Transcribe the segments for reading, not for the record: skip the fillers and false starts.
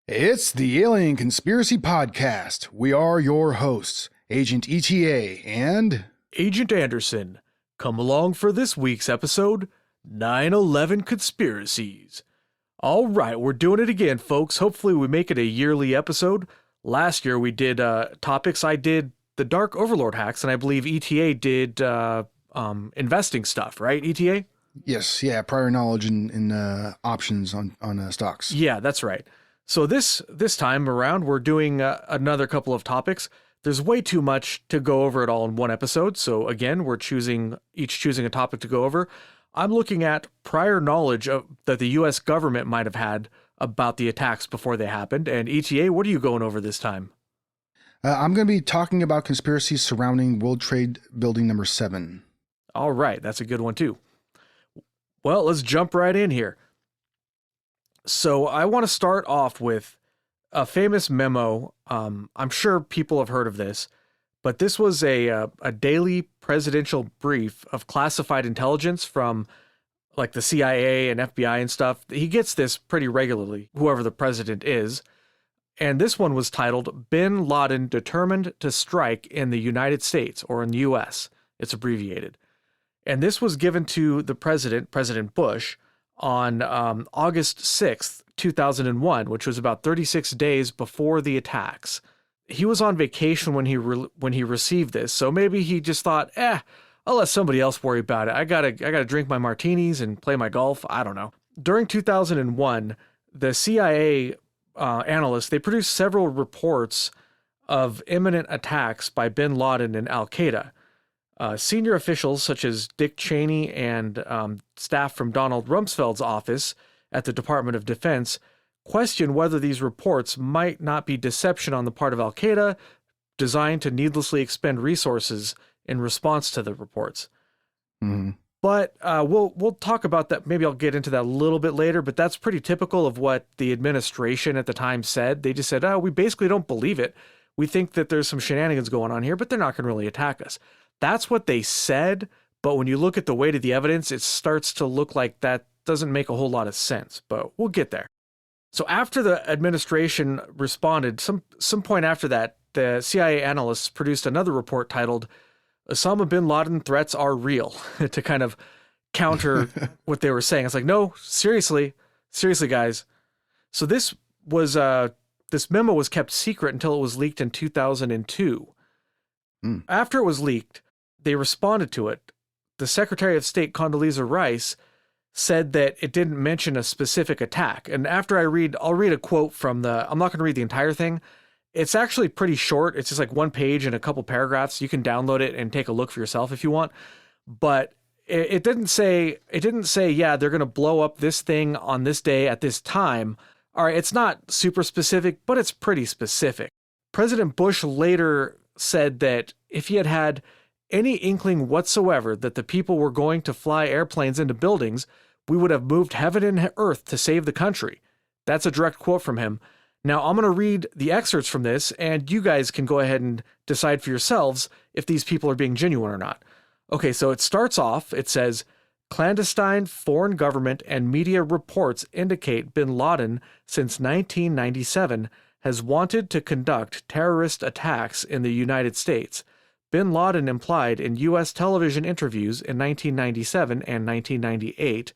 It's the Alien Conspiracy Podcast. We are your hosts, Agent ETA and Agent Anderson. Come along for this week's episode, 9/11 Conspiracies. All right, we're doing it again, folks. Hopefully we make it a yearly episode. Last year we did topics. I did the Dark Overlord hacks, and I believe ETA did investing stuff, right, ETA? Yes, prior knowledge and options on stocks. Yeah, that's right. So this time around, we're doing another couple of topics. There's way too much to go over it all in one episode. So again, we're choosing a topic to go over. I'm looking at prior knowledge that the U.S. government might have had about the attacks before they happened. And ETA, what are you going over this time? I'm going to be talking about conspiracies surrounding World Trade Building number 7. All right, that's a good one too. Well, let's jump right in here. So I want to start off with a famous memo. I'm sure people have heard of this, but this was a daily presidential brief of classified intelligence from like the CIA and FBI and stuff. He gets this pretty regularly, whoever the president is. And this one was titled, Bin Laden Determined to Strike in the United States, or in the US. It's abbreviated. And this was given to the president, President Bush, on August 6th, 2001, which was about 36 days before the attacks. He was on vacation when he received this, so maybe he just thought, I'll let somebody else worry about it. I gotta drink my martinis and play my golf. I don't know. During 2001, the CIA analysts, they produced several reports of imminent attacks by bin Laden and al-Qaeda. Senior officials such as Dick Cheney and staff from Donald Rumsfeld's office at the Department of Defense question whether these reports might not be deception on the part of al-Qaeda designed to needlessly expend resources in response to the reports. Mm-hmm. But we'll talk about that. Maybe I'll get into that a little bit later, but that's pretty typical of what the administration at the time said. They just said, we basically don't believe it. We think that there's some shenanigans going on here, but they're not going to really attack us. That's what they said, but when you look at the weight of the evidence, it starts to look like that doesn't make a whole lot of sense, but we'll get there. So after the administration responded, some point after that, the CIA analysts produced another report titled, Osama bin Laden Threats Are Real, to kind of counter what they were saying. It's like, no, seriously guys. So this memo was kept secret until it was leaked in 2002. After it was leaked, they responded to it. The Secretary of State, Condoleezza Rice, said that it didn't mention a specific attack. And after I'll read a quote from I'm not going to read the entire thing. It's actually pretty short. It's just like one page and a couple paragraphs. You can download it and take a look for yourself if you want. But it didn't say, yeah, they're going to blow up this thing on this day at this time. All right, it's not super specific, but it's pretty specific. President Bush later said that if he had had any inkling whatsoever that the people were going to fly airplanes into buildings, we would have moved heaven and earth to save the country. That's a direct quote from him. Now, I'm going to read the excerpts from this, and you guys can go ahead and decide for yourselves if these people are being genuine or not. Okay, so it starts off, it says, clandestine foreign government and media reports indicate bin Laden, since 1997, has wanted to conduct terrorist attacks in the United States. Bin Laden implied in U.S. television interviews in 1997 and 1998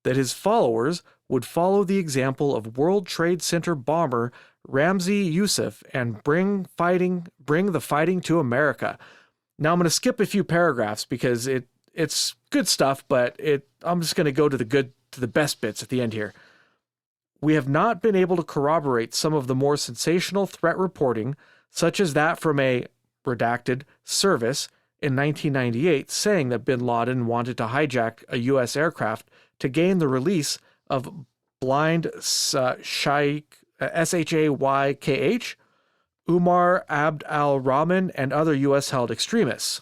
that his followers would follow the example of World Trade Center bomber Ramzi Youssef and bring the fighting to America. Now I'm going to skip a few paragraphs because it's good stuff, but I'm just going to go to the best bits at the end here. We have not been able to corroborate some of the more sensational threat reporting, such as that from a redacted service in 1998 saying that bin Laden wanted to hijack a U.S. aircraft to gain the release of blind Shaykh, S-H-A-Y-K-H, Umar Abd al-Rahman, and other U.S.-held extremists.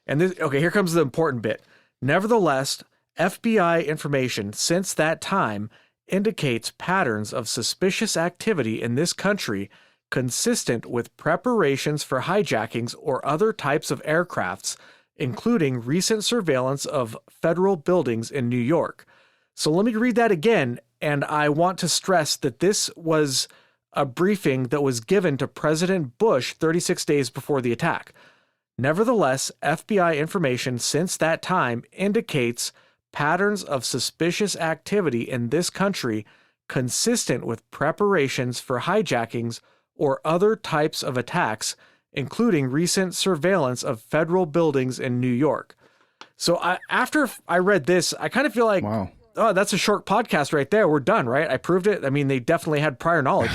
And here comes the important bit. Nevertheless, FBI information since that time indicates patterns of suspicious activity in this country consistent with preparations for hijackings or other types of aircrafts, including recent surveillance of federal buildings in New York. So let me read that again. And I want to stress that this was a briefing that was given to President Bush 36 days before the attack. Nevertheless, FBI information since that time indicates patterns of suspicious activity in this country consistent with preparations for hijackings or other types of attacks, including recent surveillance of federal buildings in New York. So after I read this, I kind of feel like, wow. Oh, that's a short podcast right there. We're done, right? I proved it. I mean, they definitely had prior knowledge.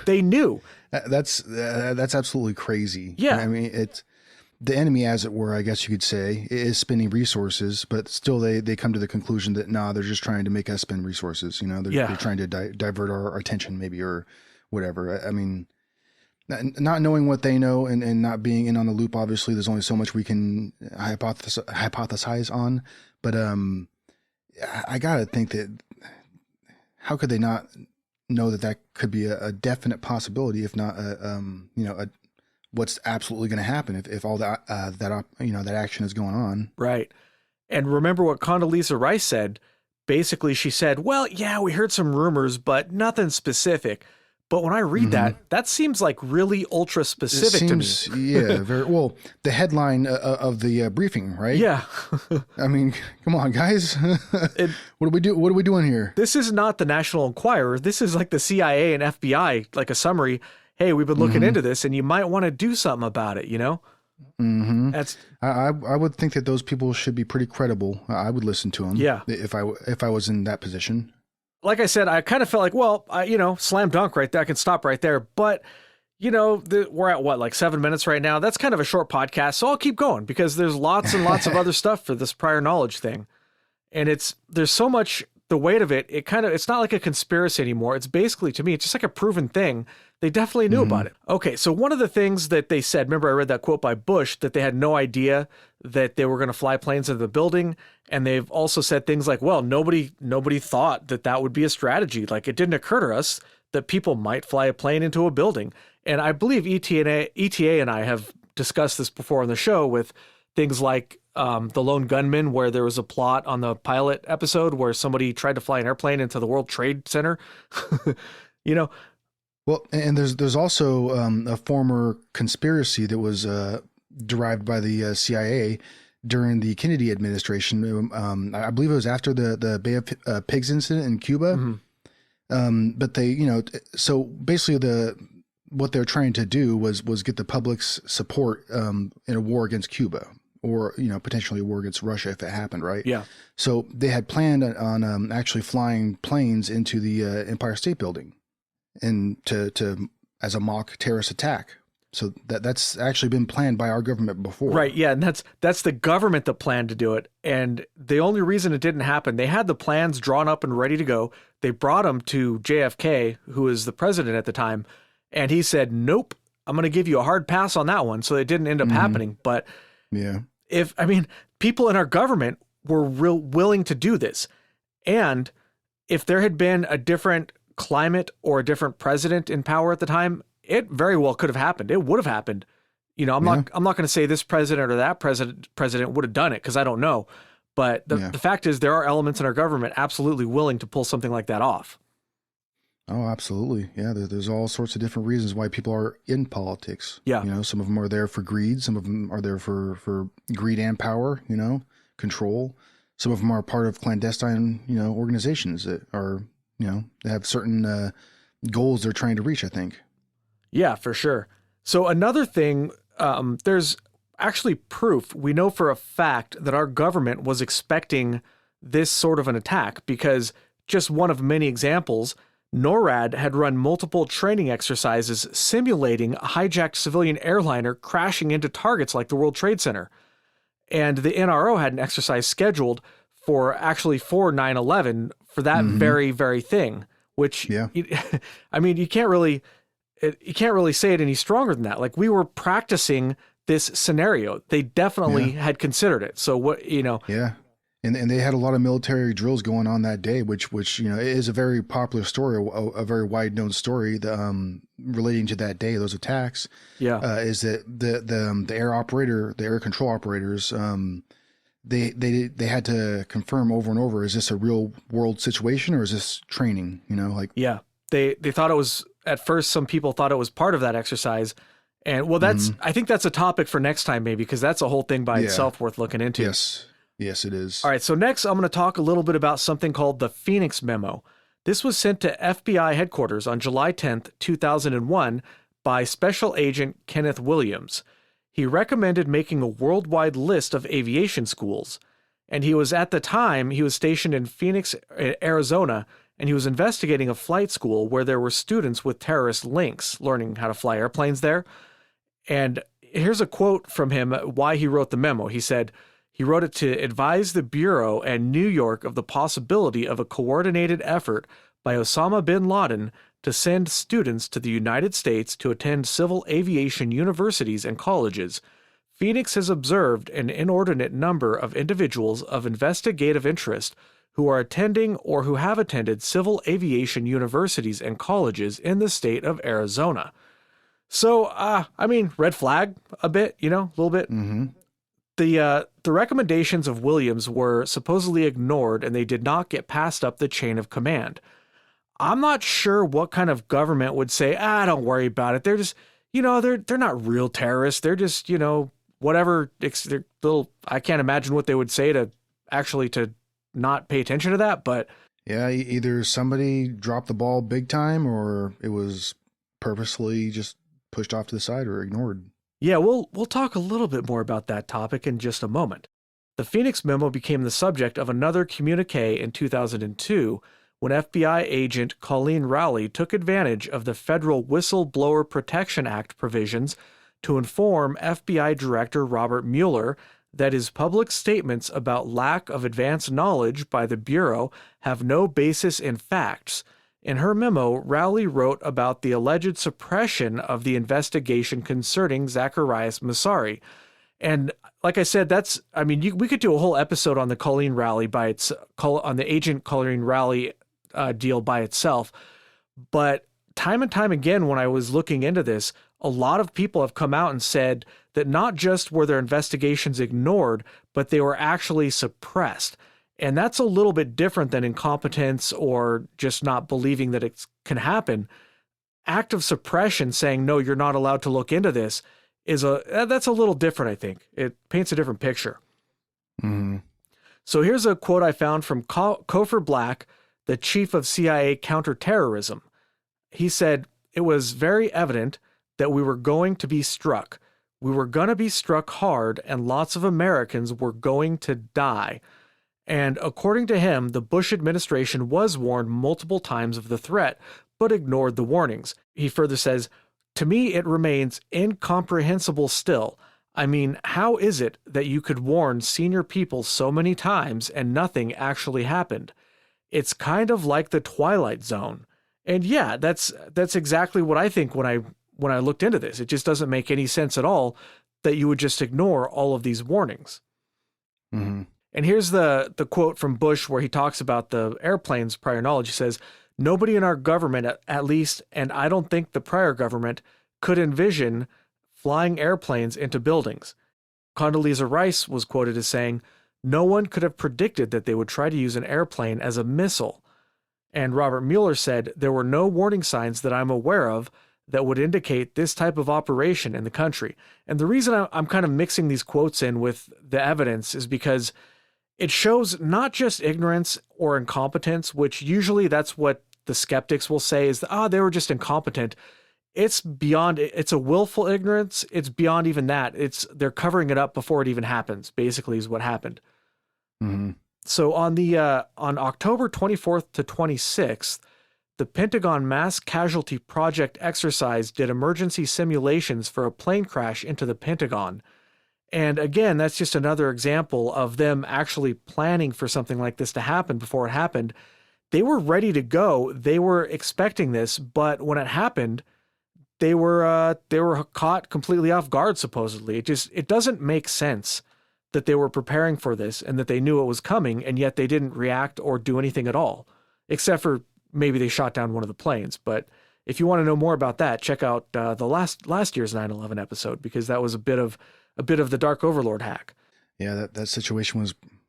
They knew. That's absolutely crazy. Yeah. I mean, it's the enemy, as it were, I guess you could say, is spending resources, but still they come to the conclusion that, they're just trying to make us spend resources. They're trying to divert our attention maybe, or whatever. I mean, not knowing what they know and not being in on the loop, obviously there's only so much we can hypothesize on, but, I gotta think that how could they not know that could be a definite possibility, if not, what's absolutely going to happen if all that that action is going on. Right. And remember what Condoleezza Rice said. Basically, she said, well, yeah, we heard some rumors, but nothing specific. But when I read that seems like really ultra specific to me. Yeah, very well. The headline of the briefing, right? Yeah. I mean, come on, guys. What do we do? What are we doing here? This is not the National Enquirer. This is like the CIA and FBI, like a summary. Hey, we've been looking into this, and you might want to do something about it. Mm-hmm. That's. I would think that those people should be pretty credible. I would listen to them. Yeah. If I was in that position. Like I said, I kind of felt like, well, slam dunk right there. I can stop right there. But, we're at what, like 7 minutes right now? That's kind of a short podcast. So I'll keep going because there's lots and lots of other stuff for this prior knowledge thing. And there's so much, the weight of it, it's not like a conspiracy anymore. It's basically, to me, it's just like a proven thing. They definitely knew about it. Okay, so one of the things that they said, remember I read that quote by Bush, that they had no idea that they were going to fly planes into the building. And they've also said things like, well, nobody thought that would be a strategy. Like, it didn't occur to us that people might fly a plane into a building. And I believe ETA and I have discussed this before on the show with things like the Lone Gunman, where there was a plot on the pilot episode where somebody tried to fly an airplane into the World Trade Center. Well, and there's also a former conspiracy that was derived by the CIA during the Kennedy administration. I believe it was after the Bay of Pigs incident in Cuba. But they, so basically what they're trying to do was get the public's support in a war against Cuba, or potentially a war against Russia if it happened, right? Yeah. So they had planned on actually flying planes into the Empire State Building, and to as a mock terrorist attack. So that's actually been planned by our government before. Right. Yeah. And that's the government that planned to do it. And the only reason it didn't happen, they had the plans drawn up and ready to go. They brought them to JFK, who was the president at the time. And he said, nope, I'm going to give you a hard pass on that one. So it didn't end up happening. But yeah, people in our government were willing to do this. And if there had been a different climate or a different president in power at the time, it very well could have happened. It would have happened. I'm not going to say this president or that president would have done it, because I don't know. But the fact is, there are elements in our government absolutely willing to pull something like that off. Oh, absolutely. Yeah. There's all sorts of different reasons why people are in politics. Yeah. Some of them are there for greed. Some of them are there for greed and power, control. Some of them are part of clandestine, organizations that are, they have certain goals they're trying to reach, I think. Yeah, for sure. So another thing, there's actually proof. We know for a fact that our government was expecting this sort of an attack, because just one of many examples, NORAD had run multiple training exercises simulating a hijacked civilian airliner crashing into targets like the World Trade Center. And the NRO had an exercise scheduled for 9/11 for that very, very thing, which, you can't really say it any stronger than that. Like, we were practicing this scenario. They definitely had considered it. So what, Yeah. And they had a lot of military drills going on that day, which is a very popular story, a very wide known story, relating to that day, those attacks. Yeah. Is that the air control operators, they had to confirm over and over, is this a real world situation or is this training? You know, like Yeah, they thought it was, at first some people thought it was part of that exercise. And well, I think that's a topic for next time maybe, because that's a whole thing by itself worth looking into. Yes, it is. All right, so next I'm going to talk a little bit about something called the Phoenix Memo. This was sent to FBI headquarters on July 10th, 2001 by Special Agent Kenneth Williams. He recommended making a worldwide list of aviation schools. And he was stationed in Phoenix, Arizona, and he was investigating a flight school where there were students with terrorist links learning how to fly airplanes there. And here's a quote from him, why he wrote the memo. He said, he wrote it to advise the Bureau and New York of the possibility of a coordinated effort by Osama bin Laden to send students to the United States to attend civil aviation universities and colleges. Phoenix has observed an inordinate number of individuals of investigative interest who are attending or who have attended civil aviation universities and colleges in the state of Arizona. So, I mean, red flag a bit, a little bit. Mm-hmm. The recommendations of Williams were supposedly ignored and they did not get passed up the chain of command. I'm not sure what kind of government would say, don't worry about it. They're just, they're not real terrorists. They're just, whatever. They're little, I can't imagine what they would say to not pay attention to that, but yeah, either somebody dropped the ball big time or it was purposely just pushed off to the side or ignored. Yeah, we'll talk a little bit more about that topic in just a moment. The Phoenix Memo became the subject of another communique in 2002 when FBI agent Colleen Rowley took advantage of the Federal Whistleblower Protection Act provisions to inform FBI Director Robert Mueller that his public statements about lack of advanced knowledge by the Bureau have no basis in facts. In her memo, Rowley wrote about the alleged suppression of the investigation concerning Zacarias Massari. And like I said, we could do a whole episode on the on the Agent Colleen Rowley deal by itself. But time and time again, when I was looking into this, a lot of people have come out and said that not just were their investigations ignored, but they were actually suppressed. And that's a little bit different than incompetence or just not believing that it can happen. Act of suppression, saying, no, you're not allowed to look into this, that's a little different, I think. It paints a different picture. Mm-hmm. So here's a quote I found from Cofer Black, the chief of CIA counterterrorism. He said, "It was very evident that we were going to be struck. We were going to be struck hard, and lots of Americans were going to die." And according to him, the Bush administration was warned multiple times of the threat, but ignored the warnings. He further says, "To me, it remains incomprehensible still. I mean, how is it that you could warn senior people so many times and nothing actually happened? It's kind of like the Twilight Zone." And yeah, that's exactly what I think when I looked into this. It just doesn't make any sense at all that you would just ignore all of these warnings. Mm-hmm. And here's the quote from Bush where he talks about the airplanes' prior knowledge. He says, "Nobody in our government, at least, and I don't think the prior government, could envision flying airplanes into buildings." Condoleezza Rice was quoted as saying, "No one could have predicted that they would try to use an airplane as a missile." And Robert Mueller said, "There were no warning signs that I'm aware of that would indicate this type of operation in the country." And the reason I'm kind of mixing these quotes in with the evidence is because it shows not just ignorance or incompetence, which usually that's what the skeptics will say is, they were just incompetent. It's a willful ignorance. It's beyond even that. They're covering it up before it even happens, basically is what happened. Mm-hmm. So on October 24th to 26th, the Pentagon Mass Casualty Project exercise did emergency simulations for a plane crash into the Pentagon. And again, that's just another example of them actually planning for something like this to happen before it happened. They were ready to go. They were expecting this, but when it happened, they were caught completely off guard, supposedly. It doesn't make sense that they were preparing for this and that they knew it was coming, and yet they didn't react or do anything at all, except for maybe they shot down one of the planes. But if you want to know more about that, check out the last year's 9/11 episode, because that was a bit of the Dark Overlord hack. Yeah, that situation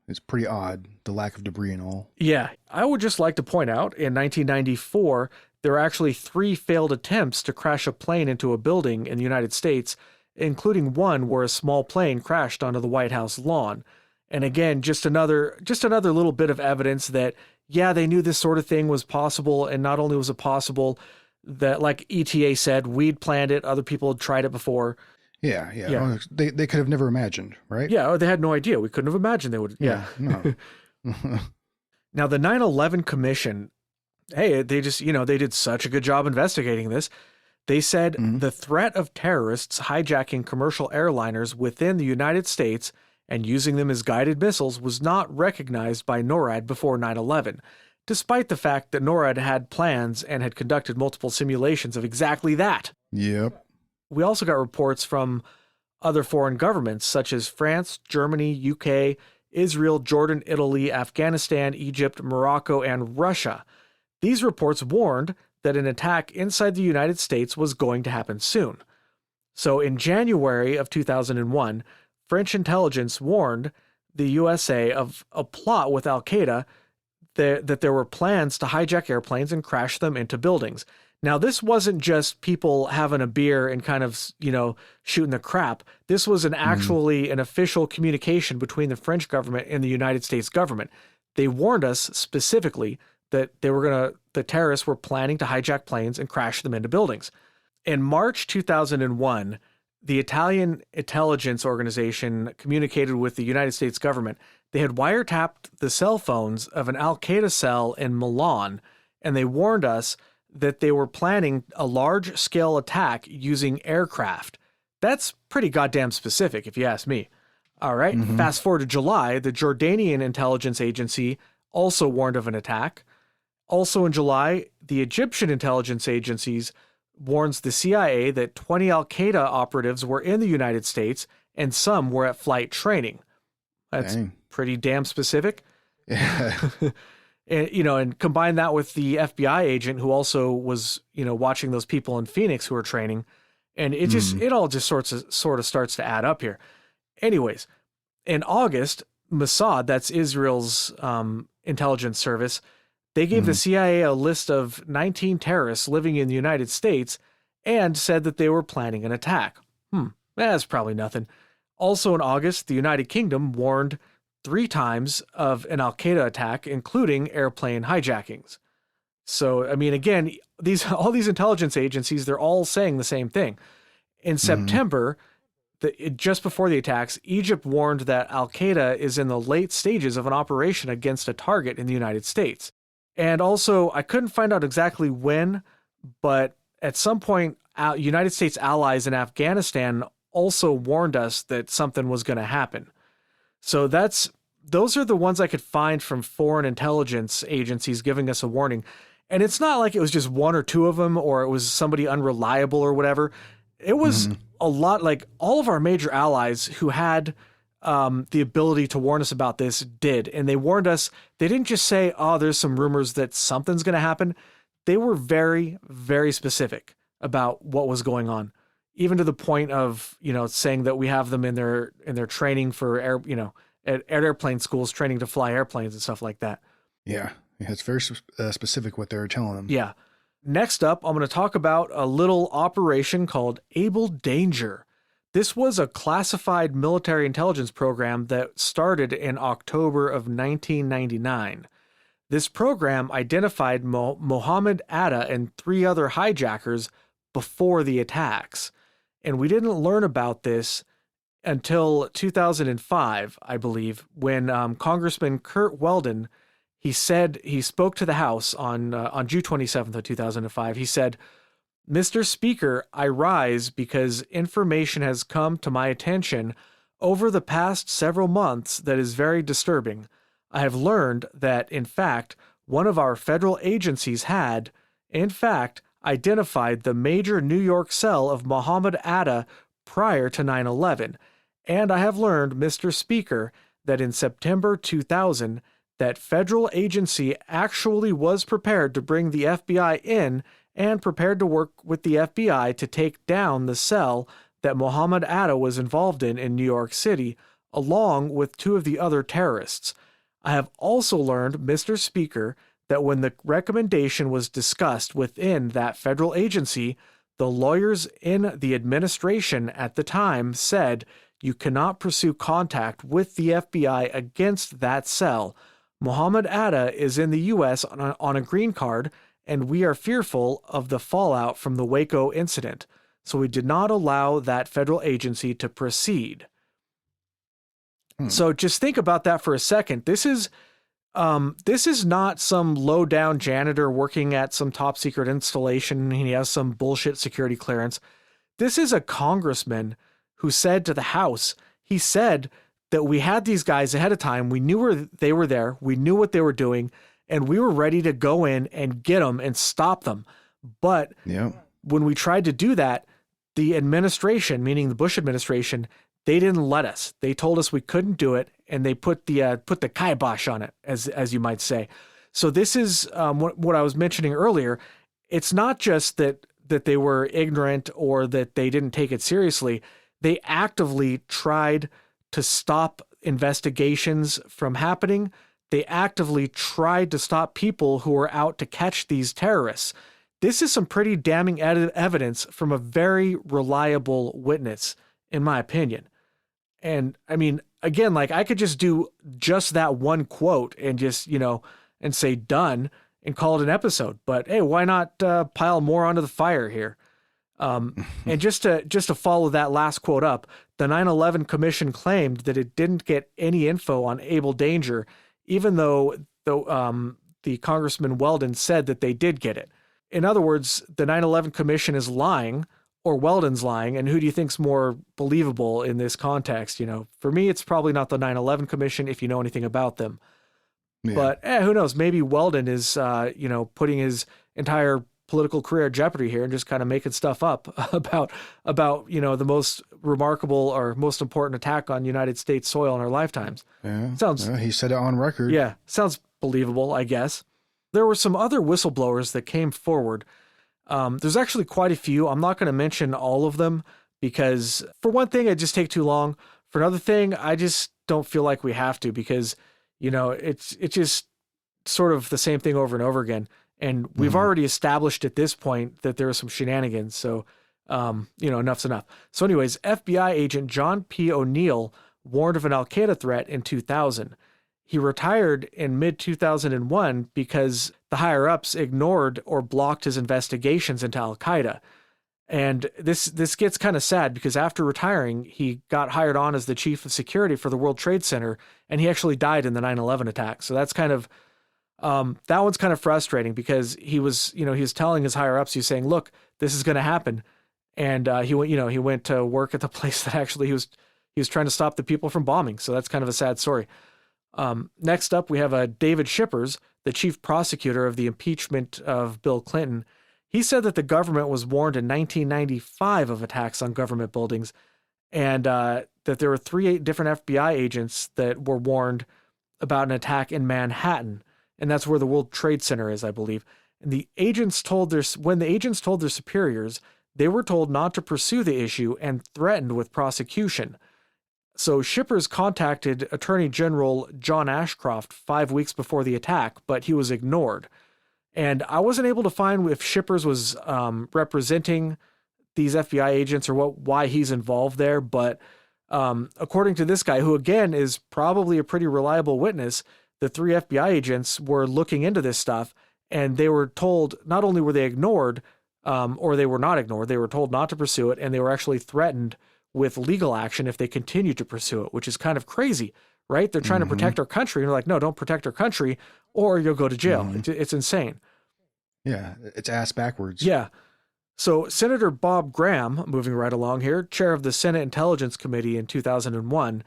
it's pretty odd, the lack of debris and all. Yeah, I would just like to point out in 1994, there were actually 3 failed attempts to crash a plane into a building in the United States, including one where a small plane crashed onto the White House lawn. And again, just another little bit of evidence that, yeah, they knew this sort of thing was possible. And not only was it possible that, like ETA said, we'd planned it, other people had tried it before. Yeah. Yeah. Oh, they could have never imagined, right? Yeah, they had no idea. We couldn't have imagined they would. Yeah. No. Now, the 9/11 Commission, hey, they just, they did such a good job investigating this. They said the threat of terrorists hijacking commercial airliners within the United States and using them as guided missiles was not recognized by NORAD before 9/11, despite the fact that NORAD had plans and had conducted multiple simulations of exactly that. Yep. We also got reports from other foreign governments such as France, Germany, UK, Israel, Jordan, Italy, Afghanistan, Egypt, Morocco, and Russia. These reports warned that an attack inside the United States was going to happen soon. So in January of 2001, French intelligence warned the USA of a plot with Al-Qaeda that there were plans to hijack airplanes and crash them into buildings. Now, this wasn't just people having a beer and kind of, shooting the crap. This was actually an official communication between the French government and the United States government. They warned us specifically that the terrorists were planning to hijack planes and crash them into buildings. In March 2001, the Italian intelligence organization communicated with the United States government. They had wiretapped the cell phones of an Al-Qaeda cell in Milan, and they warned us that they were planning a large-scale attack using aircraft. That's pretty goddamn specific, if you ask me. All right, Fast forward to July, the Jordanian intelligence agency also warned of an attack. Also in July, the Egyptian intelligence agencies warns the CIA that 20 Al-Qaeda operatives were in the United States and some were at flight training. That's pretty damn specific. Yeah. And combine that with the FBI agent who also was, watching those people in Phoenix who were training. And it all just sort of starts to add up here. Anyways, in August, Mossad, that's Israel's intelligence service, they gave the CIA a list of 19 terrorists living in the United States and said that they were planning an attack. That's probably nothing. Also in August, the United Kingdom warned 3 times of an Al-Qaeda attack, including airplane hijackings. So, I mean, again, all these intelligence agencies, they're all saying the same thing. In September, just before the attacks, Egypt warned that Al-Qaeda is in the late stages of an operation against a target in the United States. And also, I couldn't find out exactly when, but at some point, United States allies in Afghanistan also warned us that something was going to happen. So those are the ones I could find from foreign intelligence agencies giving us a warning. And it's not like it was just 1 or 2 of them, or it was somebody unreliable or whatever. It was a lot, like all of our major allies who had the ability to warn us about this did. And they warned us. They didn't just say, there's some rumors that something's going to happen. They were very, very specific about what was going on, even to the point of, saying that we have them in their training for at airplane schools, training to fly airplanes and stuff like that. Yeah. It's very specific what they're telling them. Yeah. Next up, I'm going to talk about a little operation called Able Danger. This was a classified military intelligence program that started in October of 1999. This program identified Mohammed Atta and 3 other hijackers before the attacks. And we didn't learn about this until 2005, I believe, when Congressman Kurt Weldon, he spoke to the House on June 27th of 2005. He said, "Mr. Speaker, I rise because information has come to my attention over the past several months that is very disturbing. I have learned that, in fact, one of our federal agencies had, in fact, identified the major New York cell of Mohammed Atta prior to 9/11. And I have learned, Mr. Speaker, that in September 2000, that federal agency actually was prepared to bring the FBI in and prepared to work with the FBI to take down the cell that Mohammed Atta was involved in New York City along with 2 of the other terrorists. I have also learned, Mr. Speaker, that when the recommendation was discussed within that federal agency, the lawyers in the administration at the time said you cannot pursue contact with the FBI against that cell. Mohammed Atta is in the U.S. on a green card, and we are fearful of the fallout from the Waco incident. So we did not allow that federal agency to proceed. So just think about that for a second. This is not some low-down janitor working at some top-secret installation and he has some bullshit security clearance. This is a congressman who said to the House, he said that we had these guys ahead of time. We knew they were there. We knew what they were doing, and we were ready to go in and get them and stop them. But when we tried to do that, the administration, meaning the Bush administration, they didn't let us. They told us we couldn't do it, and they put the kibosh on it, as you might say. So this is what I was mentioning earlier. It's not just that they were ignorant or that they didn't take it seriously. They actively tried to stop investigations from happening. They actively tried to stop people who were out to catch these terrorists. This is some pretty damning evidence from a very reliable witness, in my opinion. And I mean, again, like I could just do just that one quote and just, and say done and call it an episode. But hey, why not pile more onto the fire here? And just to follow that last quote up, the 9/11 Commission claimed that it didn't get any info on Abel Danger, even though the Congressman Weldon said that they did get it. In other words, the 9/11 Commission is lying, or Weldon's lying, and who do you think's more believable in this context? For me, it's probably not the 9/11 Commission if you know anything about them. Yeah. But who knows? Maybe Weldon is, putting his entire political career at jeopardy here and just kind of making stuff up about the most remarkable or most important attack on United States soil in our lifetimes. Yeah, he said it on record. Yeah, sounds believable, I guess. There were some other whistleblowers that came forward. There's actually quite a few. I'm not going to mention all of them because, for one thing, it'd just take too long. For another thing, I just don't feel like we have to because, it's just sort of the same thing over and over again. And we've already established at this point that there are some shenanigans. So, enough's enough. So anyways, FBI agent John P. O'Neill warned of an Al-Qaeda threat in 2000. He retired in mid-2001 because the higher-ups ignored or blocked his investigations into Al-Qaeda. And this gets kind of sad because after retiring, he got hired on as the chief of security for the World Trade Center, and he actually died in the 9/11 attack. So that's kind of that one's kind of frustrating because he was telling his higher ups, he's saying, look, this is going to happen. And he went to work at the place that actually he was trying to stop the people from bombing. So that's kind of a sad story. Next up, we have David Shippers, the chief prosecutor of the impeachment of Bill Clinton. He said that the government was warned in 1995 of attacks on government buildings and that there were 3 different FBI agents that were warned about an attack in Manhattan. And that's where the World Trade Center is, I believe. And when the agents told their superiors, they were told not to pursue the issue and threatened with prosecution. So Shippers contacted Attorney General John Ashcroft 5 weeks before the attack, but he was ignored. And I wasn't able to find if Shippers was representing these FBI agents or why he's involved there. But according to this guy, who again is probably a pretty reliable witness, the 3 FBI agents were looking into this stuff, and they were told, not only were they ignored, or they were not ignored, they were told not to pursue it, and they were actually threatened with legal action if they continued to pursue it, which is kind of crazy, right? They're trying to protect our country, and they're like, no, don't protect our country, or you'll go to jail. It's insane. Yeah, it's ass backwards. Yeah. So Senator Bob Graham, moving right along here, chair of the Senate Intelligence Committee in 2001,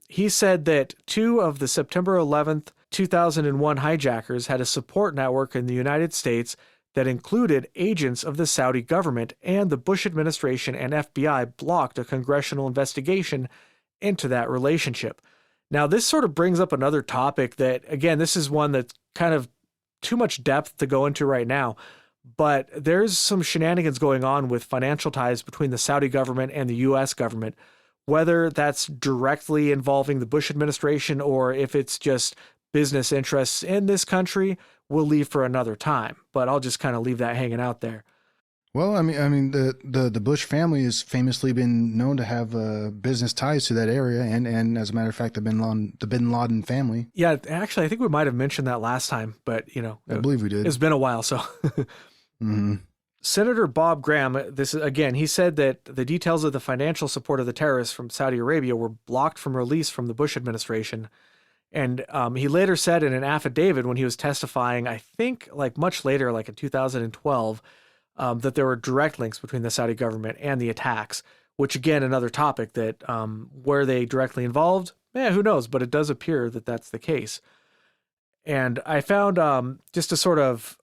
he said that 2 of the September 11th, 2001 hijackers had a support network in the United States that included agents of the Saudi government, and the Bush administration and FBI blocked a congressional investigation into that relationship. Now, this sort of brings up another topic that, again, this is one that's kind of too much depth to go into right now, but there's some shenanigans going on with financial ties between the Saudi government and the U.S. government, Whether that's directly involving the Bush administration or if it's just business interests in this country, we'll leave for another time. But I'll just kind of leave that hanging out there. Well, the Bush family has famously been known to have business ties to that area, and as a matter of fact, the Bin Laden family. Yeah, actually, I think we might have mentioned that last time, but I believe we did. It's been a while, so. Mm-hmm. Senator Bob Graham, this is, again, he said that the details of the financial support of the terrorists from Saudi Arabia were blocked from release from the Bush administration. And he later said in an affidavit when he was testifying, I think like much later, like in 2012, that there were direct links between the Saudi government and the attacks, which again, another topic that were they directly involved? Who knows? But it does appear that that's the case. And I found, just to sort of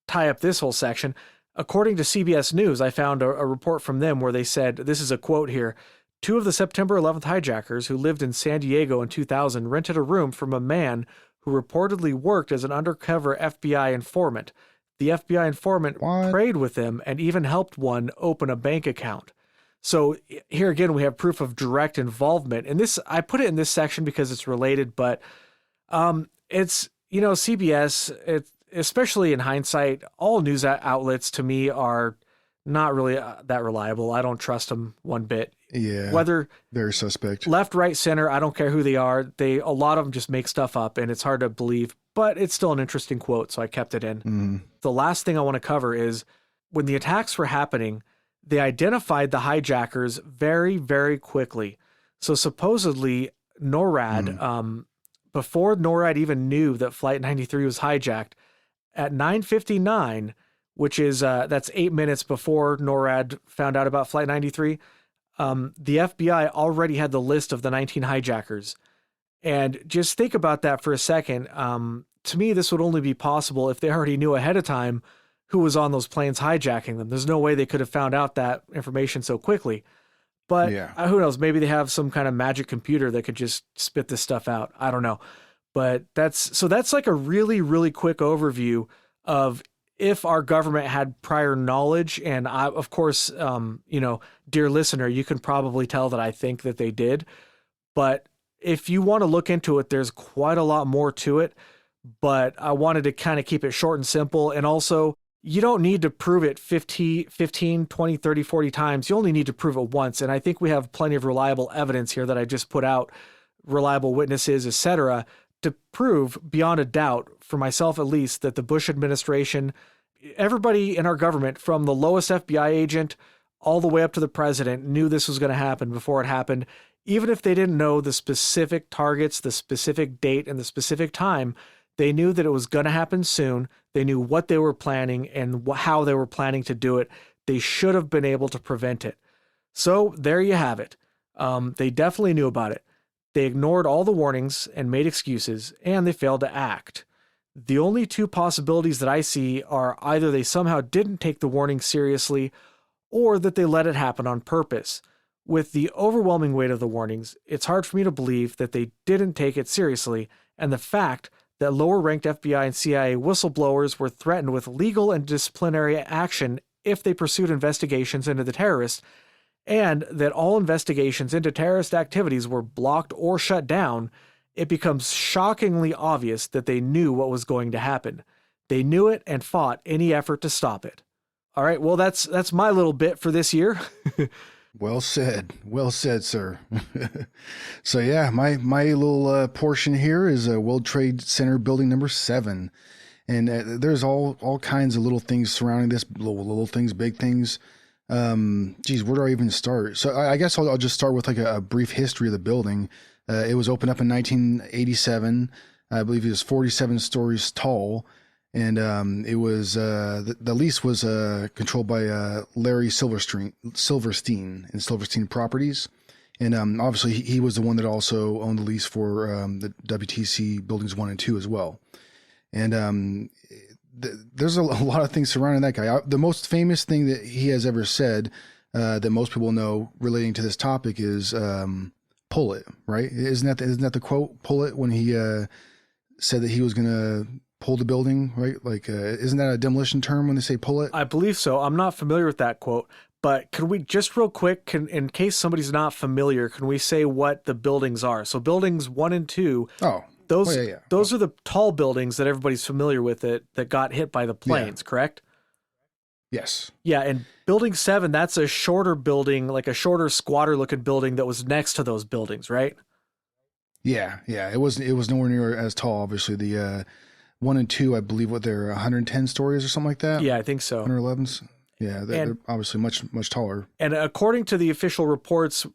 tie up this whole section, according to CBS News, I found a report from them where they said, this is a quote here, 2 of the September 11th hijackers who lived in San Diego in 2000 rented a room from a man who reportedly worked as an undercover FBI informant. The FBI informant prayed with them and even helped one open a bank account. So here again, we have proof of direct involvement. And this, I put it in this section because it's related, but it's, CBS, especially in hindsight, all news outlets to me are not really that reliable. I don't trust them one bit. Yeah. Whether very suspect. Left, right, center, I don't care who they are. A lot of them just make stuff up and it's hard to believe, but it's still an interesting quote, so I kept it in. Mm. The last thing I want to cover is when the attacks were happening, they identified the hijackers very, very quickly. So supposedly NORAD, before NORAD even knew that Flight 93 was hijacked, at 9:59, which is that's 8 minutes before NORAD found out about Flight 93, the FBI already had the list of the 19 hijackers. And just think about that for a second. To me, this would only be possible if they already knew ahead of time who was on those planes hijacking them. There's no way they could have found out that information so quickly. But who knows? Maybe they have some kind of magic computer that could just spit this stuff out. I don't know. But that's like a really, really quick overview of if our government had prior knowledge. And I, of course, dear listener, you can probably tell that I think that they did. But if you want to look into it, there's quite a lot more to it. But I wanted to kind of keep it short and simple. And also, you don't need to prove it 15, 20, 30, 40 times. You only need to prove it once. And I think we have plenty of reliable evidence here that I just put out, reliable witnesses, etc., to prove beyond a doubt, for myself at least, that the Bush administration, everybody in our government, from the lowest FBI agent all the way up to the president, knew this was going to happen before it happened. Even if they didn't know the specific targets, the specific date, and the specific time, they knew that it was going to happen soon. They knew what they were planning and how they were planning to do it. They should have been able to prevent it. So there you have it. They definitely knew about it. They ignored all the warnings and made excuses, and they failed to act. The only two possibilities that I see are either they somehow didn't take the warning seriously or that they let it happen on purpose. With the overwhelming weight of the warnings, it's hard for me to believe that they didn't take it seriously, and the fact that lower-ranked FBI and CIA whistleblowers were threatened with legal and disciplinary action if they pursued investigations into the terrorists, and that all investigations into terrorist activities were blocked or shut down, it becomes shockingly obvious that they knew what was going to happen. They knew it and fought any effort to stop it. All right, well, that's my little bit for this year. Well said, sir. So yeah, my little portion here is World Trade Center building number 7. And there's all kinds of little things surrounding this, little things, big things. Geez, where do I even start? So I guess I'll just start with like a brief history of the building. It was opened up in 1987. I believe it was 47 stories tall. And it was the lease was controlled by Larry Silverstein and Silverstein Properties. And obviously he was the one that also owned the lease for the WTC buildings 1 and 2 as well. And there's a lot of things surrounding that guy. The most famous thing that he has ever said that most people know relating to this topic is pull it, right? Isn't that the quote, pull it, when he said that he was going to pull the building, right? Like, isn't that a demolition term when they say pull it? I believe so. I'm not familiar with that quote, But can we just real quick, in case somebody's not familiar, can we say what the buildings are? So buildings 1 and 2, Oh, those are the tall buildings that everybody's familiar with that got hit by the planes, correct? Yes. Yeah, and building 7, that's a shorter building, like a shorter squatter looking building that was next to those buildings, right? Yeah. It was nowhere near as tall. Obviously, the 1 and 2, I believe, what they're 110 stories or something like that. Yeah, I think so. 111s. Yeah, they're obviously much taller. And according to the official reports,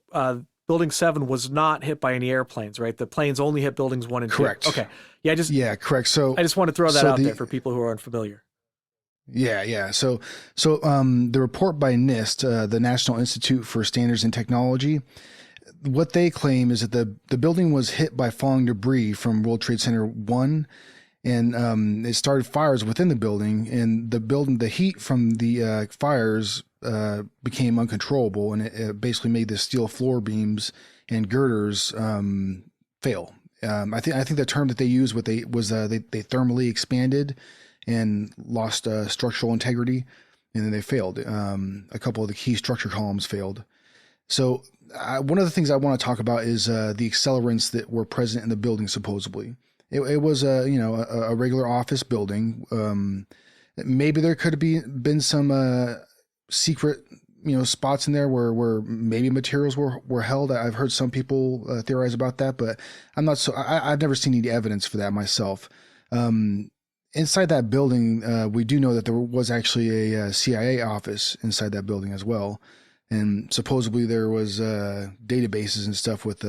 Building 7 was not hit by any airplanes, right? The planes only hit buildings 1 and 2. Correct. Okay. Yeah, correct. So I just want to throw that out there for people who are unfamiliar. Yeah. So the report by NIST, the National Institute for Standards and Technology, what they claim is that the building was hit by falling debris from World Trade Center 1. And it started fires within the building, and the heat from the fires became uncontrollable, and it basically made the steel floor beams and girders fail. I think the term that they used they thermally expanded and lost structural integrity, and then they failed. A couple of the key structure columns failed. So one of the things I want to talk about is the accelerants that were present in the building supposedly. It was a regular office building. Maybe there could have been some secret spots in there where maybe materials were held. I've heard some people theorize about that, but I'm not so. I've never seen any evidence for that myself. Inside that building, we do know that there was actually a CIA office inside that building as well, and supposedly there was databases and stuff with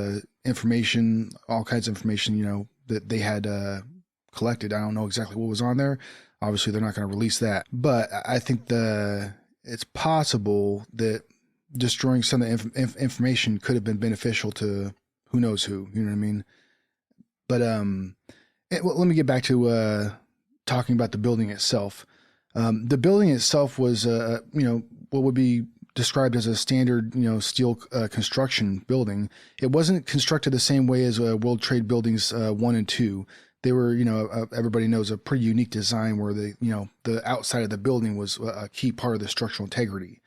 information, all kinds of information, that they had collected. I don't know exactly what was on there. Obviously, they're not going to release that. But I think it's possible that destroying some of the information could have been beneficial to who knows who. You know what I mean? But let me get back to talking about the building itself. The building itself was, what would be described as a standard, steel construction building. It wasn't constructed the same way as World Trade Buildings 1 and 2. They were, everybody knows, a pretty unique design where the outside of the building was a key part of the structural integrity.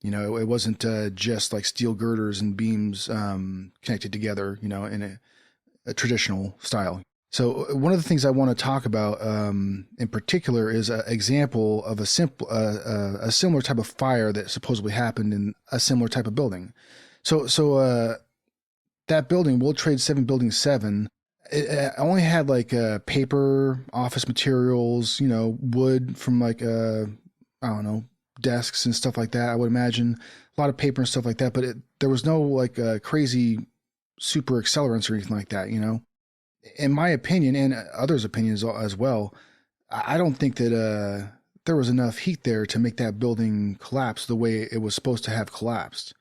It wasn't just like steel girders and beams connected together, in a traditional style. So one of the things I want to talk about in particular is an example of a similar type of fire that supposedly happened in a similar type of building. So that building, World Trade 7 Building 7, it only had like paper, office materials, wood from like desks and stuff like that. I would imagine a lot of paper and stuff like that, but there was no like crazy super accelerants or anything like that. In my opinion, and others' opinions as well, I don't think that there was enough heat there to make that building collapse the way it was supposed to have collapsed.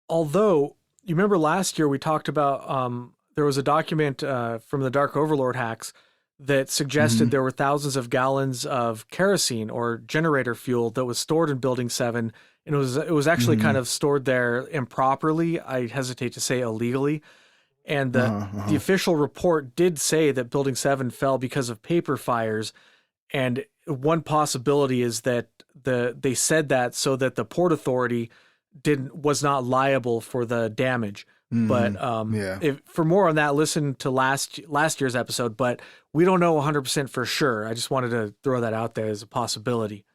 Although, you remember last year we talked about there was a document from the Dark Overlord hacks that suggested there were thousands of gallons of kerosene or generator fuel that was stored in Building 7, and it was actually kind of stored there improperly. I hesitate to say illegally. And the official report did say that Building 7 fell because of paper fires. And one possibility is that they said that so that the Port Authority was not liable for the damage. But for more on that, listen to last year's episode. But we don't know 100% for sure. I just wanted to throw that out there as a possibility.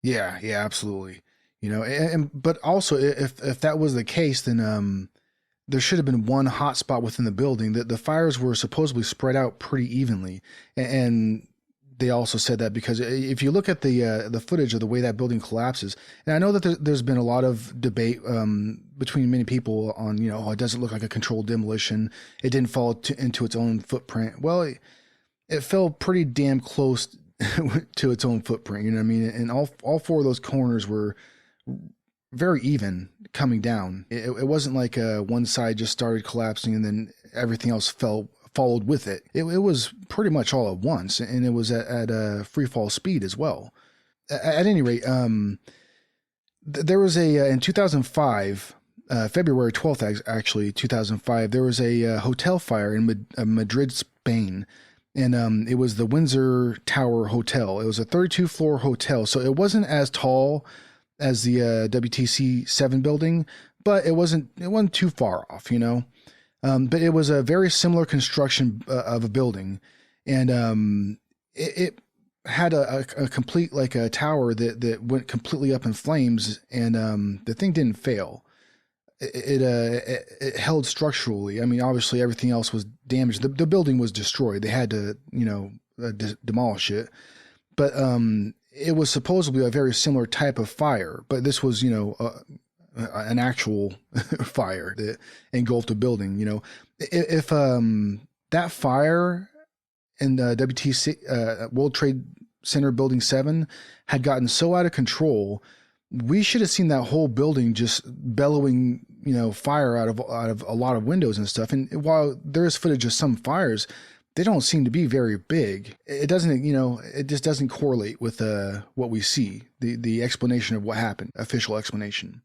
Yeah, absolutely. But also if that was the case, then there should have been one hot spot within the building. That the fires were supposedly spread out pretty evenly, and they also said that because if you look at the footage of the way that building collapses, and I know that there's been a lot of debate between many people on it doesn't look like a controlled demolition. It didn't fall into its own footprint. Well, it fell pretty damn close to its own footprint. You know what I mean? And all four of those corners were very even coming down. It wasn't like one side just started collapsing and then everything else followed with it. It was pretty much all at once, and it was at a free fall speed as well. At any rate, there was in 2005, February 12th, actually 2005, there was a hotel fire in Madrid, Spain. And it was the Windsor Tower Hotel. It was a 32-floor hotel, so it wasn't as tall as the WTC 7 building, but it wasn't too far off, but it was a very similar construction of a building, and it had a complete, like, a tower that went completely up in flames, and the thing didn't fail. It held structurally. I mean, obviously everything else was damaged. The building was destroyed. They had to, demolish it. But it was supposedly a very similar type of fire. But this was, an actual fire that engulfed a building. If that fire in the WTC World Trade Center Building 7 had gotten so out of control, we should have seen that whole building just bellowing, fire out of a lot of windows and stuff. And while there is footage of some fires, they don't seem to be very big. It doesn't, it just doesn't correlate with what we see, the explanation of what happened, official explanation.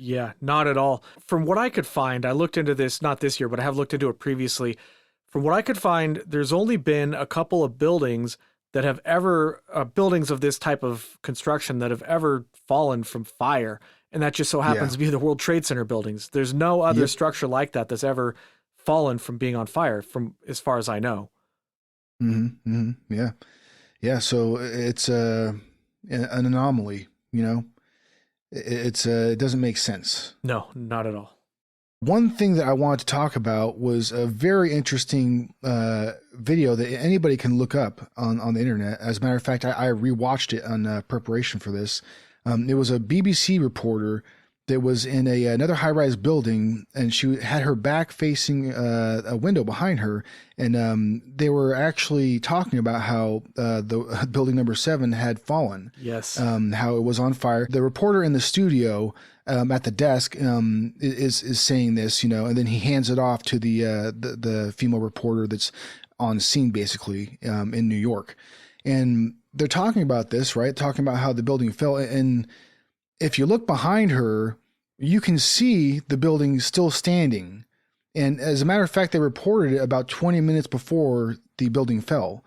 Yeah, not at all. From what I could find, I looked into this, not this year, but I have looked into it previously. From what I could find, there's only been a couple of buildings that have ever, buildings of this type of construction that have ever fallen from fire. And that just so happens to be the World Trade Center buildings. There's no other structure like that that's ever fallen from being on fire, from as far as I know. Mm-hmm. Mm-hmm. Yeah. Yeah. So it's an anomaly, it doesn't make sense. No, not at all. One thing that I wanted to talk about was a very interesting video that anybody can look up on the internet. As a matter of fact, I rewatched it on preparation for this. It was a BBC reporter that was in another high-rise building, and she had her back facing a window behind her, and they were actually talking about how the building number 7 had fallen. Yes. How it was on fire. The reporter in the studio at the desk is saying this, and then he hands it off to the female reporter that's on scene, basically, in New York. And they're talking about this, right? Talking about how the building fell. And if you look behind her, you can see the building still standing. And as a matter of fact, they reported it about 20 minutes before the building fell.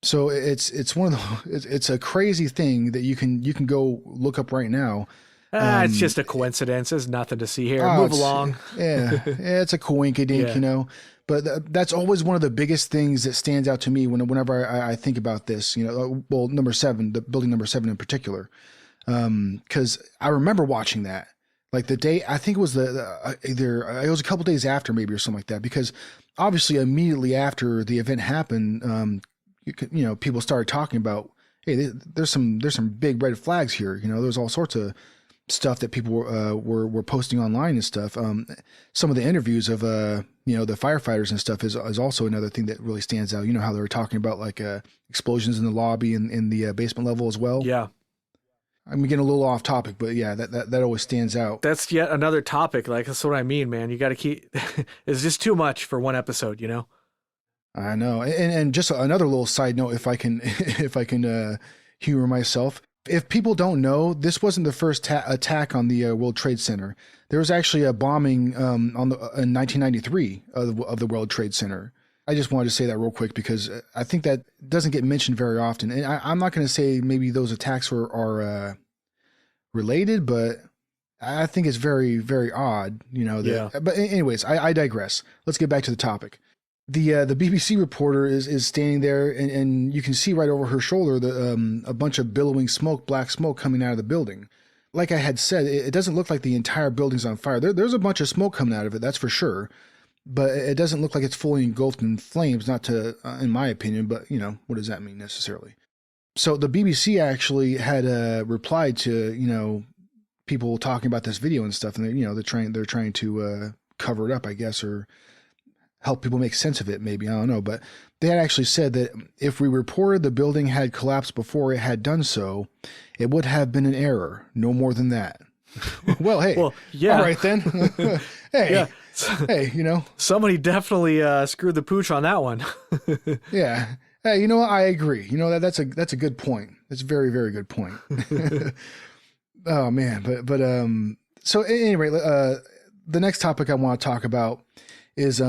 So it's one of it's a crazy thing that you can go look up right now. It's just a coincidence. There's nothing to see here. Move along. It's a coinkydink, But that's always one of the biggest things that stands out to me whenever I think about this. Well, number 7, the building number 7 in particular, because I remember watching that. Like the day, I think it was it was a couple days after, maybe, or something like that, because obviously immediately after the event happened, people started talking about, hey, there's some big red flags here. There's all sorts of stuff that people were posting online and stuff. Some of the interviews of the firefighters and stuff is also another thing that really stands out. How they were talking about, like, explosions in the lobby and in the basement level as well. Yeah. I'm getting a little off topic, but yeah, that always stands out. That's yet another topic. Like, that's what I mean, man. You got to keep, it's just too much for one episode, I know. And just another little side note, if I can humor myself. If people don't know, this wasn't the first attack on the World Trade Center. There was actually a bombing in 1993 of the World Trade Center. I just wanted to say that real quick because I think that doesn't get mentioned very often. And I'm not going to say maybe those attacks are related, but I think it's very, very odd, But anyways, I digress. Let's get back to the topic. The BBC reporter is standing there, and you can see right over her shoulder a bunch of billowing smoke, black smoke coming out of the building. Like I had said, it doesn't look like the entire building's on fire. There's a bunch of smoke coming out of it, that's for sure. But it doesn't look like it's fully engulfed in flames, not to, in my opinion, but, what does that mean necessarily? So the BBC actually had replied to, people talking about this video and stuff, and they're trying to cover it up, I guess, or help people make sense of it, maybe. I don't know. But they had actually said that if we reported the building had collapsed before it had done so, it would have been an error. No more than that. Well, hey. Well, yeah. All right, then. Hey. Yeah. Hey, Somebody definitely screwed the pooch on that one. Yeah. Hey, you know what? I agree. That's a good point. That's a very, very good point. Oh, man. But so anyway, the next topic I want to talk about is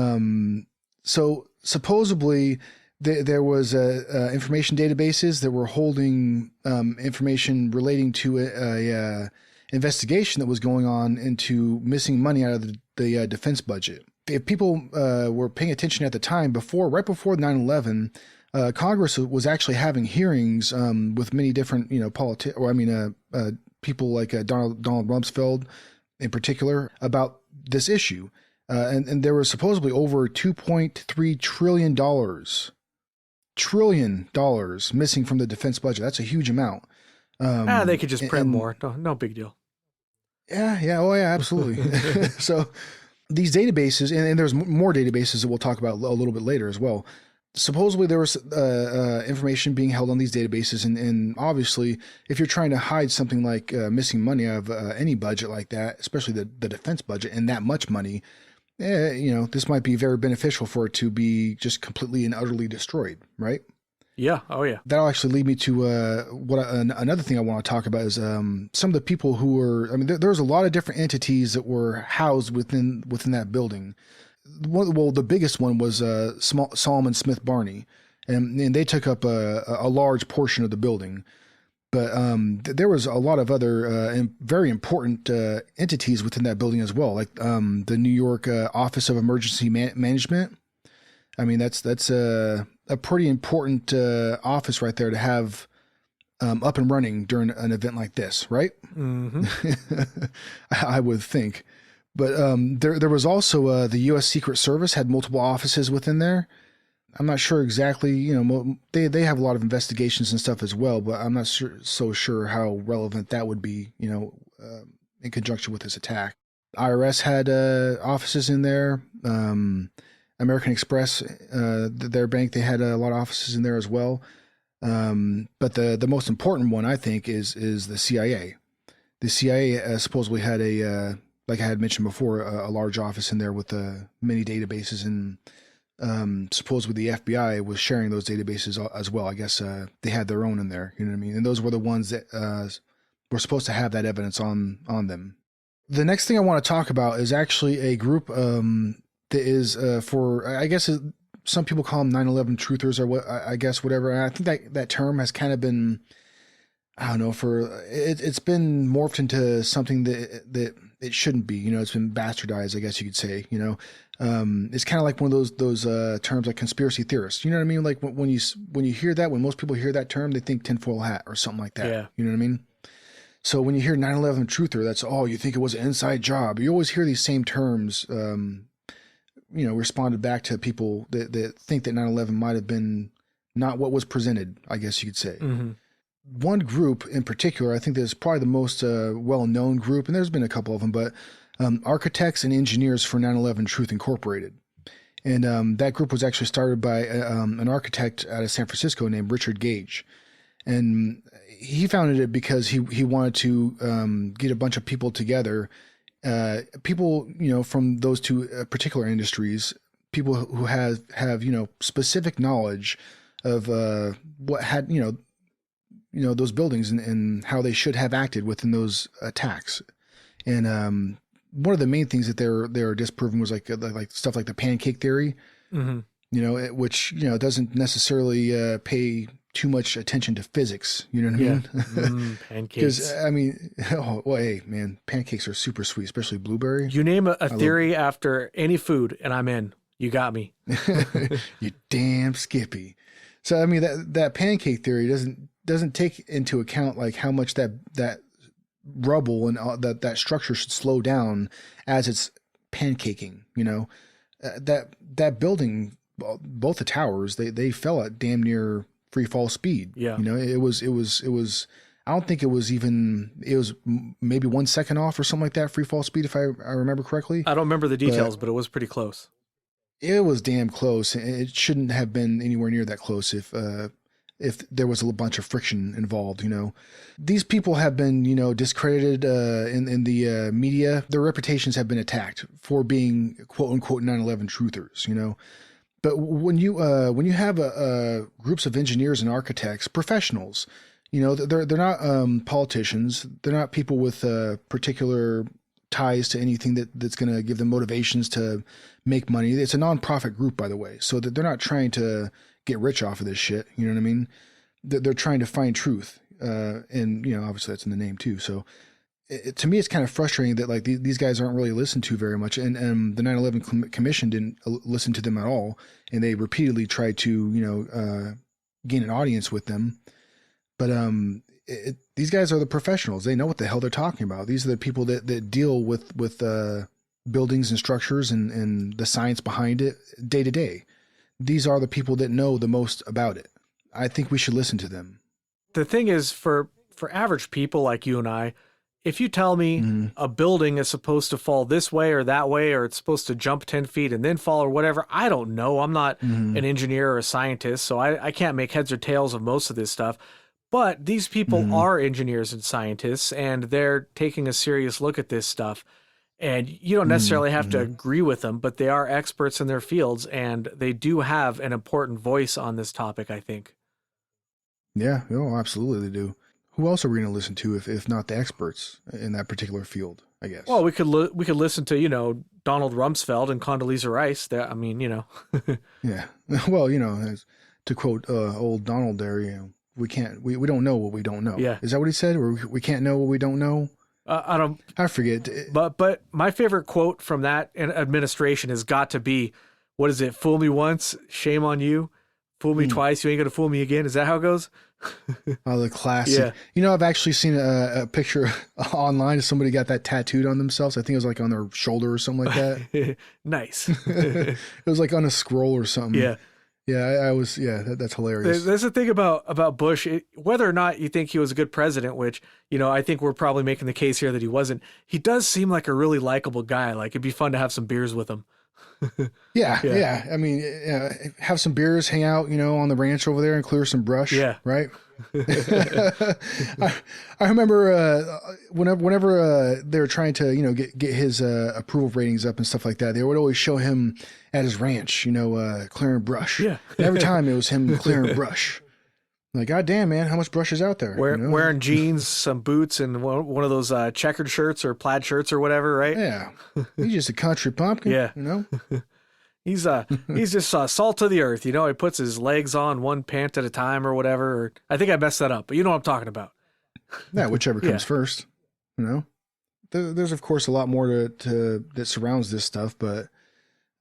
so supposedly there was information databases that were holding information relating to investigation that was going on into missing money out of the defense budget. If people were paying attention at the time, right before 9/11, Congress was actually having hearings with many different, people like Donald Rumsfeld in particular about this issue. And there was supposedly over $2.3 trillion missing from the defense budget. That's a huge amount. They could just print more. No big deal. Yeah. Oh yeah, absolutely. So these databases, and there's more databases that we'll talk about a little bit later as well. Supposedly there was information being held on these databases, and obviously if you're trying to hide something like missing money out of any budget like that, especially the defense budget, and that much money, this might be very beneficial for it to be just completely and utterly destroyed, right? Yeah. Oh yeah. That'll actually lead me to another thing I want to talk about is some of the people who were. I mean, there's a lot of different entities that were housed within that building. The biggest one was Solomon Smith Barney, and they took up a large portion of the building. But there was a lot of other and very important entities within that building as well, like the New York Office of Emergency Management. I mean, that's a pretty important office right there to have up and running during an event like this, right? Mm-hmm. I would think. But there was also the U.S. Secret Service had multiple offices within there. I'm not sure exactly, they have a lot of investigations and stuff as well, but I'm not so sure how relevant that would be, in conjunction with this attack. IRS had offices in there. American Express, their bank, they had a lot of offices in there as well. But the most important one, I think, is the CIA. The CIA supposedly had like I had mentioned before, a large office in there with many databases, and supposedly the FBI was sharing those databases as well. I guess they had their own in there, you know what I mean? And those were the ones that were supposed to have that evidence on them. The next thing I want to talk about is actually a group that is for, I guess some people call them 9/11 truthers, or what, I guess, whatever. And I think that term has kind of been, I don't know, it's been morphed into something that it shouldn't be. It's been bastardized, I guess you could say. It's kind of like one of those terms like conspiracy theorists. You know what I mean? Like when you hear that, when most people hear that term, they think tinfoil hat or something like that. Yeah. You know what I mean? So when you hear 9/11 truther, that's, you think it was an inside job. You always hear these same terms, responded back to people that think that 9/11 might have been not what was presented, I guess you could say. Mm-hmm. One group in particular, I think that's probably the most well-known group, and there's been a couple of them, but Architects and Engineers for 9/11 Truth Incorporated. And that group was actually started by an architect out of San Francisco named Richard Gage. And he founded it because he wanted to get a bunch of people together, people, from those two particular industries, people who have specific knowledge of what had, those buildings and how they should have acted within those attacks. And one of the main things that they're disproving was like stuff like the pancake theory, mm-hmm. Which doesn't necessarily pay too much attention to physics. You know what I mean? Pancakes. Because hey man, pancakes are super sweet, especially blueberry. You name a theory after any food, and I'm in. You got me. You damn Skippy. So I mean that pancake theory doesn't take into account like how much that rubble and that structure should slow down as it's pancaking. That building, both the towers, they fell at damn near free fall speed. Yeah. It was. I don't think it was maybe 1 second off or something like that, free fall speed, if I remember correctly. I don't remember the details, but it was pretty close. It was damn close. It shouldn't have been anywhere near that close if there was a bunch of friction involved. These people have been discredited in the media. Their reputations have been attacked for being quote unquote 9/11 truthers. But when you have groups of engineers and architects, professionals, they're not politicians. They're not people with particular ties to anything that's going to give them motivations to make money. It's a nonprofit group, by the way, so that they're not trying to get rich off of this shit. You know what I mean? They're trying to find truth, and obviously that's in the name too. So to me, it's kind of frustrating that like these guys aren't really listened to very much, and the 9/11 Commission didn't listen to them at all, and they repeatedly tried to gain an audience with them. But these guys are the professionals. They know what the hell they're talking about. These are the people that deal with buildings and structures and the science behind it day to day. These are the people that know the most about it. I think we should listen to them. The thing is, for average people like you and I, if you tell me a building is supposed to fall this way or that way, or it's supposed to jump 10 feet and then fall or whatever, I don't know. I'm not an engineer or a scientist, so I can't make heads or tails of most of this stuff. But these people are engineers and scientists, and they're taking a serious look at this stuff. And you don't necessarily have to agree with them, but they are experts in their fields, and they do have an important voice on this topic, I think. Yeah, oh, absolutely they do. Who else are we going to listen to if not the experts in that particular field, I guess? Well, we could listen to, Donald Rumsfeld and Condoleezza Rice. I mean, Yeah. Well, to quote old Donald there, we don't know what we don't know. Yeah. Is that what he said? Or we can't know what we don't know? I forget. But my favorite quote from that administration has got to be, what is it? Fool me once, shame on you. Fool me twice, you ain't going to fool me again. Is that how it goes? Oh, the classic. Yeah. I've actually seen a picture online of somebody got that tattooed on themselves. I think it was like on their shoulder or something like that. Nice. It was like on a scroll or something. Yeah. Yeah, that's hilarious. There's the thing about Bush, whether or not you think he was a good president, which, I think we're probably making the case here that he wasn't. He does seem like a really likable guy. Like, it'd be fun to have some beers with him. Yeah. I mean, have some beers, hang out, on the ranch over there and clear some brush. Yeah. Right. I remember whenever they were trying to, get his approval ratings up and stuff like that, they would always show him at his ranch, clearing brush. Yeah. And every time it was him clearing brush. Like, God damn, man, how much brush is out there? Wearing jeans, some boots, and one of those checkered shirts or plaid shirts or whatever, right? Yeah. He's just a country pumpkin. Yeah. He's just salt of the earth. He puts his legs on one pant at a time or whatever. Or, I think I messed that up, but you know what I'm talking about. Yeah, whichever comes first. There's of course a lot more that surrounds this stuff, but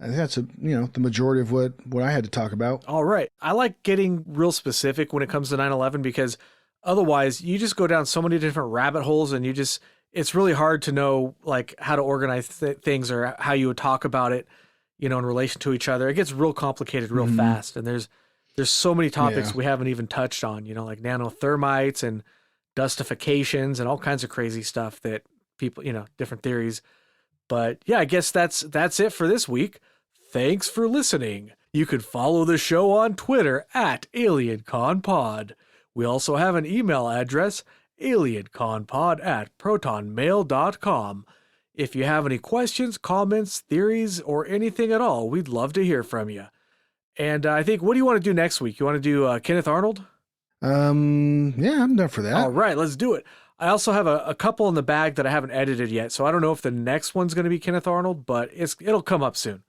I think that's the majority of what I had to talk about. All right. I like getting real specific when it comes to 9/11 because otherwise you just go down so many different rabbit holes and it's really hard to know like how to organize things or how you would talk about it, in relation to each other. It gets real complicated real fast. And there's so many topics we haven't even touched on, like nanothermites and dustifications and all kinds of crazy stuff that people, different theories. But yeah, I guess that's it for this week. Thanks for listening. You can follow the show on Twitter at AlienConPod. We also have an email address, alienconpod@protonmail.com. If you have any questions, comments, theories, or anything at all, we'd love to hear from you. And I think, what do you want to do next week? You want to do Kenneth Arnold? Yeah, I'm done for that. All right, let's do it. I also have a couple in the bag that I haven't edited yet, so I don't know if the next one's going to be Kenneth Arnold, but it'll come up soon.